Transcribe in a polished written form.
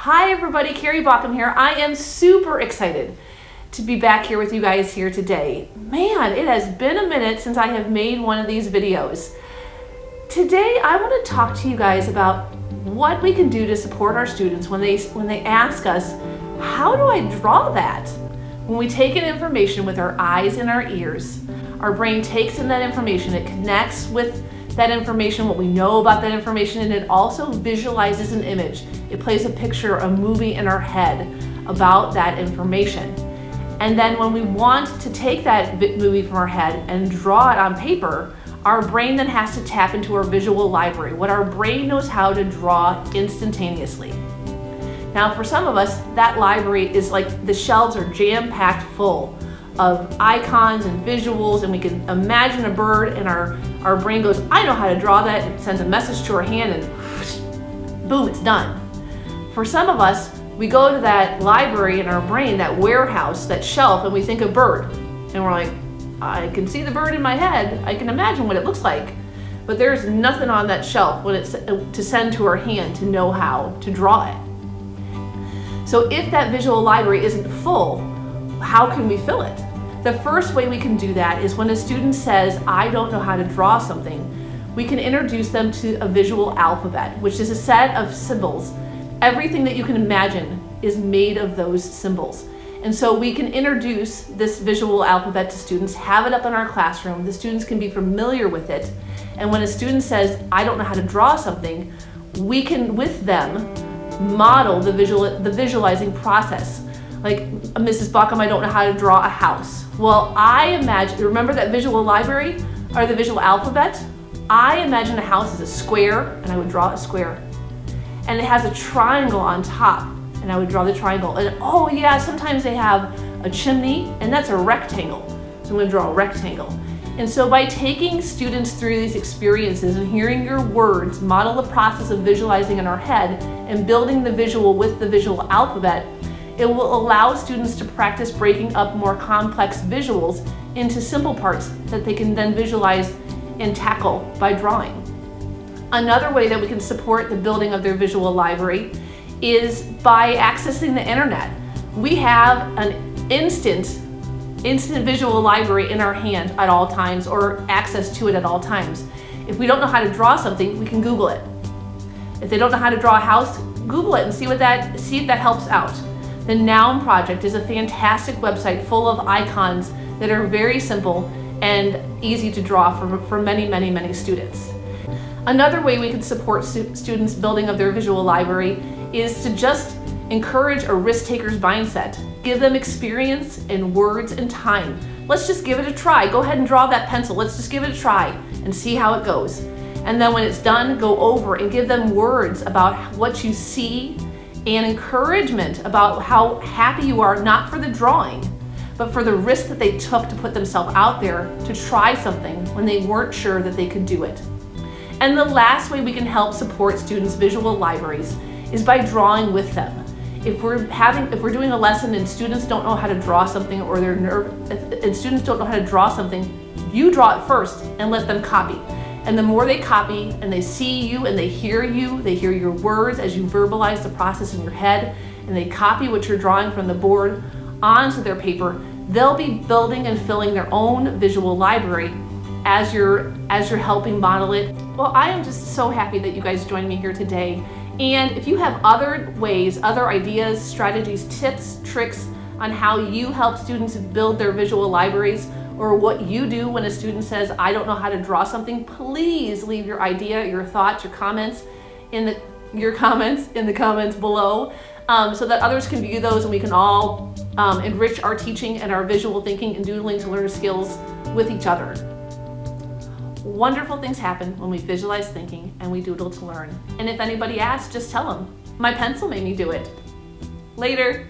Hi everybody, Carrie Baucom here. I am super excited to be back here with you guys here today. Man, it has been a minute since I have made one of these videos. Today I want to talk to you guys about what we can do to support our students when they ask us, how do I draw that? When we take in information with our eyes and our ears, our brain takes in that information, it connects with that information, what we know about that information, and it also visualizes an image. It plays a picture, a movie in our head about that information. And then when we want to take that movie from our head and draw it on paper, our brain then has to tap into our visual library, what our brain knows how to draw instantaneously. Now for some of us, that library is like the shelves are jam-packed full of icons and visuals, and we can imagine a bird and our brain goes, I know how to draw that. It sends a message to our hand and whoosh, boom, it's done. For some of us, we go to that library in our brain, that warehouse, that shelf, and we think of bird. And we're like, I can see the bird in my head. I can imagine what it looks like. But there's nothing on that shelf when it's to send to our hand to know how to draw it. So if that visual library isn't full, how can we fill it? The first way we can do that is when a student says, I don't know how to draw something, we can introduce them to a visual alphabet, which is a set of symbols. Everything that you can imagine is made of those symbols. And so we can introduce this visual alphabet to students, have it up in our classroom, the students can be familiar with it. And when a student says, I don't know how to draw something, we can, with them, model the visualizing process. Like, Mrs. Baucom, I don't know how to draw a house. Well, I imagine, remember that visual library or the visual alphabet? I imagine a house as a square, and I would draw a square. And it has a triangle on top, and I would draw the triangle. And oh yeah, sometimes they have a chimney, and that's a rectangle. So I'm gonna draw a rectangle. And so by taking students through these experiences and hearing your words, model the process of visualizing in our head and building the visual with the visual alphabet, it will allow students to practice breaking up more complex visuals into simple parts that they can then visualize and tackle by drawing. Another way that we can support the building of their visual library is by accessing the internet. We have an instant visual library in our hand at all times, or access to it at all times. If we don't know how to draw something, we can Google it. If they don't know how to draw a house, Google it and see if that helps out. The Noun Project is a fantastic website full of icons that are very simple and easy to draw for many, many, many students. Another way we can support students' building of their visual library is to just encourage a risk-taker's mindset. Give them experience and words and time. Let's just give it a try. Go ahead and draw that pencil. Let's just give it a try and see how it goes. And then when it's done, go over and give them words about what you see and encouragement about how happy you are, not for the drawing, but for the risk that they took to put themselves out there to try something when they weren't sure that they could do it. And the last way we can help support students' visual libraries is by drawing with them. If we're doing a lesson and students don't know how to draw something, or and students don't know how to draw something, you draw it first and let them copy. And the more they copy and they see you and they hear your words as you verbalize the process in your head, and they copy what you're drawing from the board onto their paper, they'll be building and filling their own visual library as you're helping model it. Well, I am just so happy that you guys joined me here today. And if you have other ways, other ideas, strategies, tips, tricks on how you help students build their visual libraries, or what you do when a student says, I don't know how to draw something, please leave your idea, your thoughts, your comments in the comments below, so that others can view those and we can all enrich our teaching and our visual thinking and doodling to learn skills with each other. Wonderful things happen when we visualize thinking and we doodle to learn. And if anybody asks, just tell them, my pencil made me do it. Later.